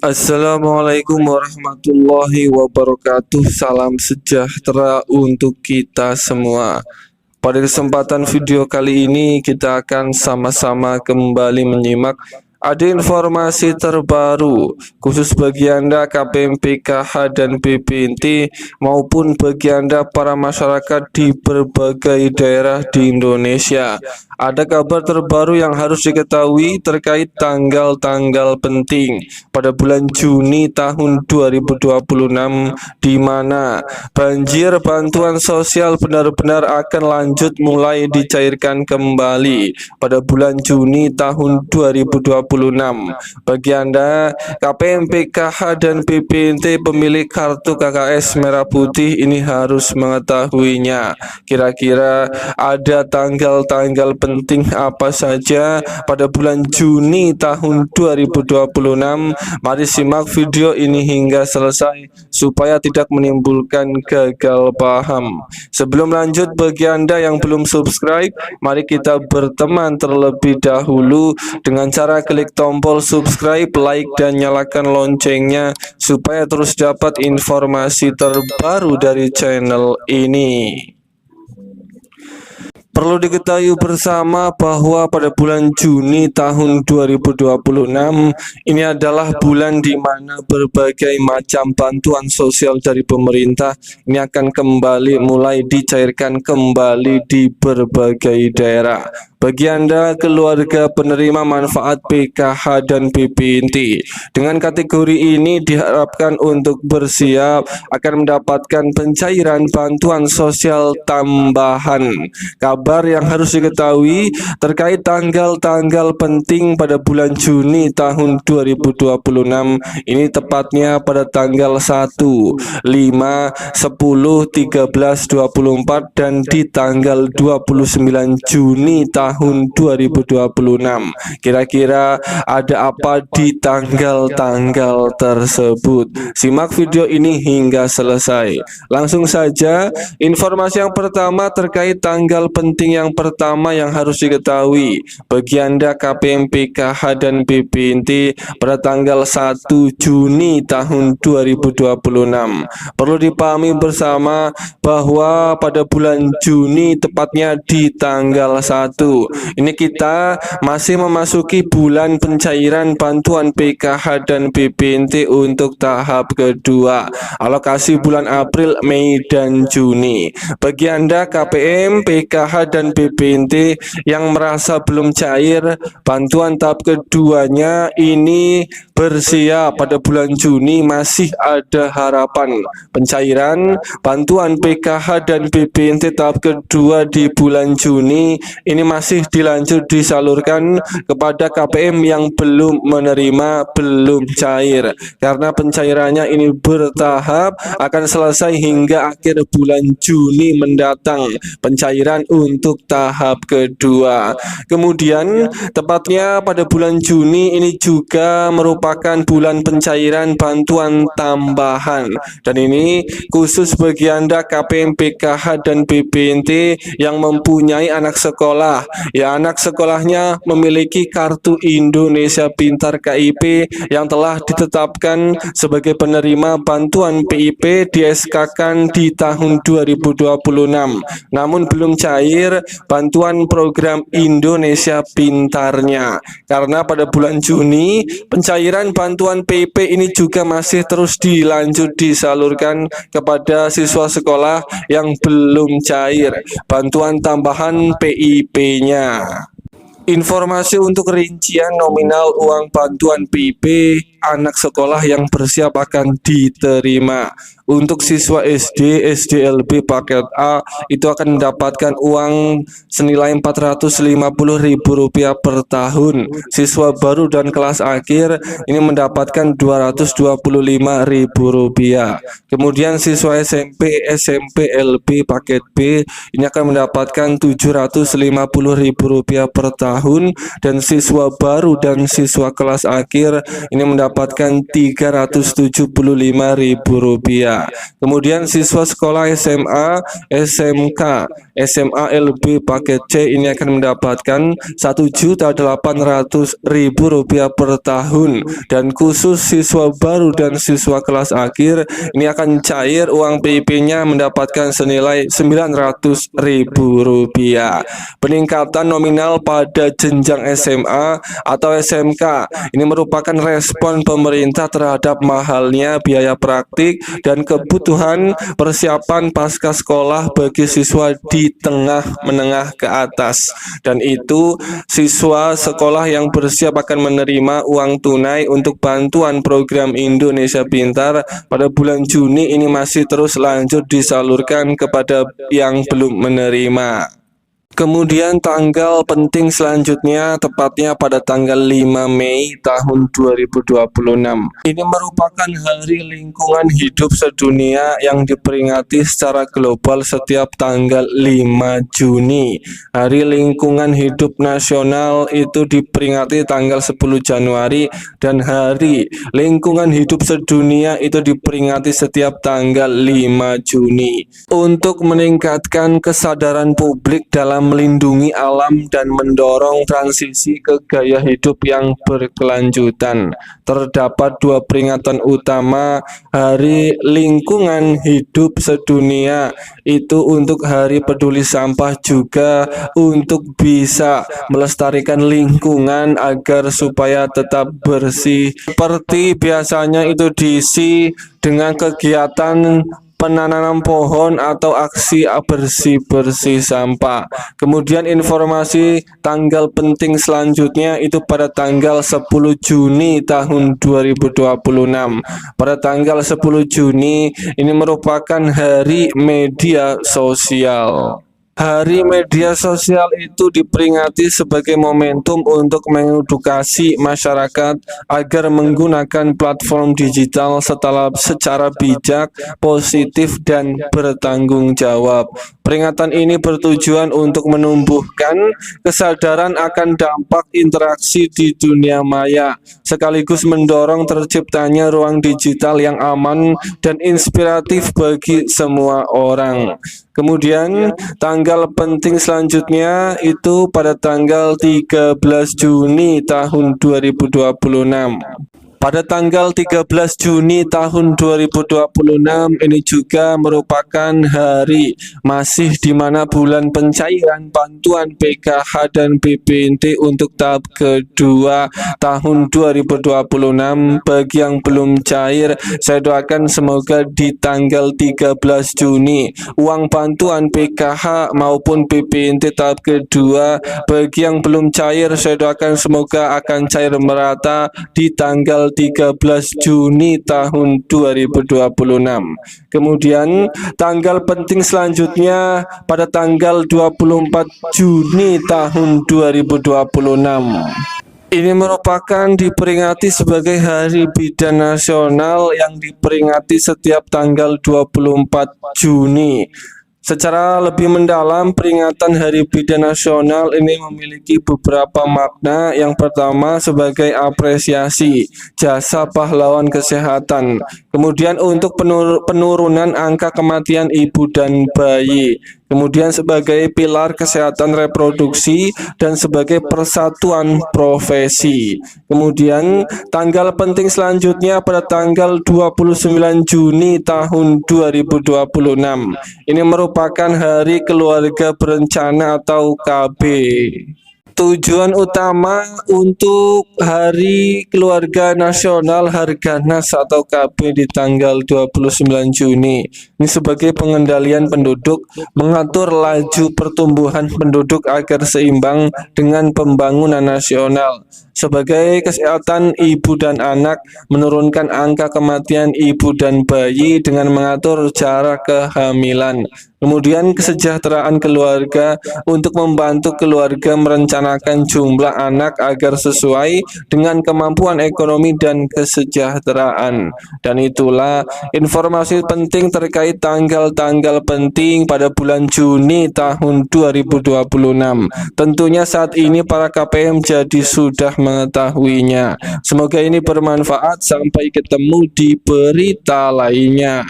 Assalamualaikum warahmatullahi wabarakatuh. Salam sejahtera untuk kita semua. Pada kesempatan video kali ini kita akan sama-sama kembali menyimak ada informasi terbaru khusus bagi Anda KPM PKH dan BPNT maupun bagi Anda para masyarakat di berbagai daerah di Indonesia. Ada kabar terbaru yang harus diketahui terkait tanggal-tanggal penting pada bulan Juni tahun 2026 di mana banjir bantuan sosial benar-benar akan lanjut mulai dicairkan kembali pada bulan Juni tahun 2026. Bagi Anda KPM PKH dan BPNT pemilik kartu KKS merah putih ini harus mengetahuinya. Kira-kira ada tanggal-tanggal penting apa saja pada bulan Juni tahun 2026? Mari simak video ini hingga selesai supaya tidak menimbulkan gagal paham. Sebelum lanjut, bagi Anda yang belum subscribe, mari kita berteman terlebih dahulu dengan cara klik tombol subscribe, like, dan nyalakan loncengnya supaya terus dapat informasi terbaru dari channel ini. Perlu diketahui bersama bahwa pada bulan Juni tahun 2026 ini adalah bulan di mana berbagai macam bantuan sosial dari pemerintah ini akan kembali mulai dicairkan kembali di berbagai daerah. Bagi Anda keluarga penerima manfaat PKH dan BPNT dengan kategori ini diharapkan untuk bersiap akan mendapatkan pencairan bantuan sosial tambahan. Kabar yang harus diketahui terkait tanggal-tanggal penting pada bulan Juni tahun 2026 ini tepatnya pada tanggal 1, 5, 10, 13, 24 dan di tanggal 29 Juni tahun 2026. Kira-kira ada apa di tanggal-tanggal tersebut? Simak video ini hingga selesai. Langsung saja, informasi yang pertama terkait tanggal penting yang pertama yang harus diketahui bagi Anda KPM PKH dan BPNT pada tanggal 1 Juni tahun 2026. Perlu dipahami bersama bahwa pada bulan Juni tepatnya di tanggal 1 ini kita masih memasuki bulan pencairan bantuan PKH dan BPNT untuk tahap kedua alokasi bulan April, Mei, dan Juni. Bagi Anda KPM, PKH, dan BPNT yang merasa belum cair bantuan tahap keduanya ini bersiap pada bulan Juni masih ada harapan pencairan bantuan PKH dan BPNT tahap kedua di bulan Juni ini masih dilanjut disalurkan kepada KPM yang belum menerima, belum cair karena pencairannya ini bertahap akan selesai hingga akhir bulan Juni mendatang pencairan untuk tahap kedua. Kemudian tepatnya pada bulan Juni ini juga merupakan bulan pencairan bantuan tambahan dan ini khusus bagi Anda KPM PKH dan BPNT yang mempunyai anak sekolah ya, anak sekolahnya memiliki kartu Indonesia Pintar KIP yang telah ditetapkan sebagai penerima bantuan PIP di SK-kan di tahun 2026 namun belum cair bantuan program Indonesia Pintarnya karena pada bulan Juni pencairan bantuan PIP ini juga masih terus dilanjut disalurkan kepada siswa sekolah yang belum cair bantuan tambahan PIP-nya. Informasi untuk rincian nominal uang bantuan PIP anak sekolah yang bersiap akan diterima. Untuk siswa SD, SDLB paket A itu akan mendapatkan uang senilai Rp450.000 per tahun. Siswa baru dan kelas akhir ini mendapatkan Rp225.000. Kemudian siswa SMP, SMP LB paket B ini akan mendapatkan Rp750.000 per tahun dan siswa baru dan siswa kelas akhir ini mendapatkan Rp375.000. Kemudian siswa sekolah SMA, SMK, SMA LB paket C ini akan mendapatkan Rp1.800.000 per tahun, dan khusus siswa baru dan siswa kelas akhir ini akan cair uang PIP-nya mendapatkan senilai Rp900.000. Peningkatan nominal pada jenjang SMA atau SMK ini merupakan respon pemerintah terhadap mahalnya biaya praktik dan kebutuhan persiapan pasca sekolah bagi siswa di tengah menengah ke atas, dan itu siswa sekolah yang bersiap akan menerima uang tunai untuk bantuan program Indonesia Pintar pada bulan Juni ini masih terus lanjut disalurkan kepada yang belum menerima. Kemudian tanggal penting selanjutnya tepatnya pada tanggal 5 Mei tahun 2026. Ini merupakan Hari Lingkungan Hidup Sedunia yang diperingati secara global setiap tanggal 5 Juni. Hari Lingkungan Hidup Nasional itu diperingati tanggal 10 Januari dan Hari Lingkungan Hidup Sedunia itu diperingati setiap tanggal 5 Juni. Untuk meningkatkan kesadaran publik dalam melindungi alam dan mendorong transisi ke gaya hidup yang berkelanjutan, terdapat dua peringatan utama Hari Lingkungan Hidup Sedunia, itu untuk Hari Peduli Sampah juga untuk bisa melestarikan lingkungan agar supaya tetap bersih. Seperti biasanya itu diisi dengan kegiatan penanaman pohon atau aksi bersih-bersih sampah. Kemudian informasi tanggal penting selanjutnya itu pada tanggal 10 Juni tahun 2026. Pada tanggal 10 Juni ini merupakan Hari Media Sosial. Hari media sosial itu diperingati sebagai momentum untuk mengedukasi masyarakat agar menggunakan platform digital secara bijak, positif, dan bertanggung jawab. Peringatan ini bertujuan untuk menumbuhkan kesadaran akan dampak interaksi di dunia maya, sekaligus mendorong terciptanya ruang digital yang aman dan inspiratif bagi semua orang. Kemudian tanggal penting selanjutnya itu pada tanggal 13 Juni tahun 2026. Pada tanggal 13 Juni tahun 2026 ini juga merupakan hari masih di mana bulan pencairan bantuan PKH dan BPNT untuk tahap kedua tahun 2026. Bagi yang belum cair, saya doakan semoga di tanggal 13 Juni uang bantuan PKH maupun BPNT tahap kedua bagi yang belum cair, saya doakan semoga akan cair merata di tanggal 13 Juni tahun 2026. Kemudian tanggal penting selanjutnya pada tanggal 24 Juni tahun 2026. Ini merupakan diperingati sebagai Hari Bidan Nasional yang diperingati setiap tanggal 24 Juni. Secara lebih mendalam, peringatan Hari Bidan Nasional ini memiliki beberapa makna. Yang pertama sebagai apresiasi jasa pahlawan kesehatan. Kemudian untuk penurunan angka kematian ibu dan bayi. Kemudian sebagai pilar kesehatan reproduksi dan sebagai persatuan profesi. Kemudian tanggal penting selanjutnya pada tanggal 29 Juni tahun 2026. Ini merupakan Hari Keluarga Berencana atau KB. Tujuan utama untuk Hari Keluarga Nasional Harganas atau KB di tanggal 29 Juni ini sebagai pengendalian penduduk, mengatur laju pertumbuhan penduduk agar seimbang dengan pembangunan nasional. Sebagai kesehatan ibu dan anak, menurunkan angka kematian ibu dan bayi dengan mengatur jarak kehamilan. Kemudian kesejahteraan keluarga untuk membantu keluarga merencanakan jumlah anak agar sesuai dengan kemampuan ekonomi dan kesejahteraan. Dan itulah informasi penting terkait tanggal-tanggal penting pada bulan Juni tahun 2026. Tentunya saat ini para KPM jadi sudah mengetahuinya. Semoga ini bermanfaat. Sampai ketemu di berita lainnya.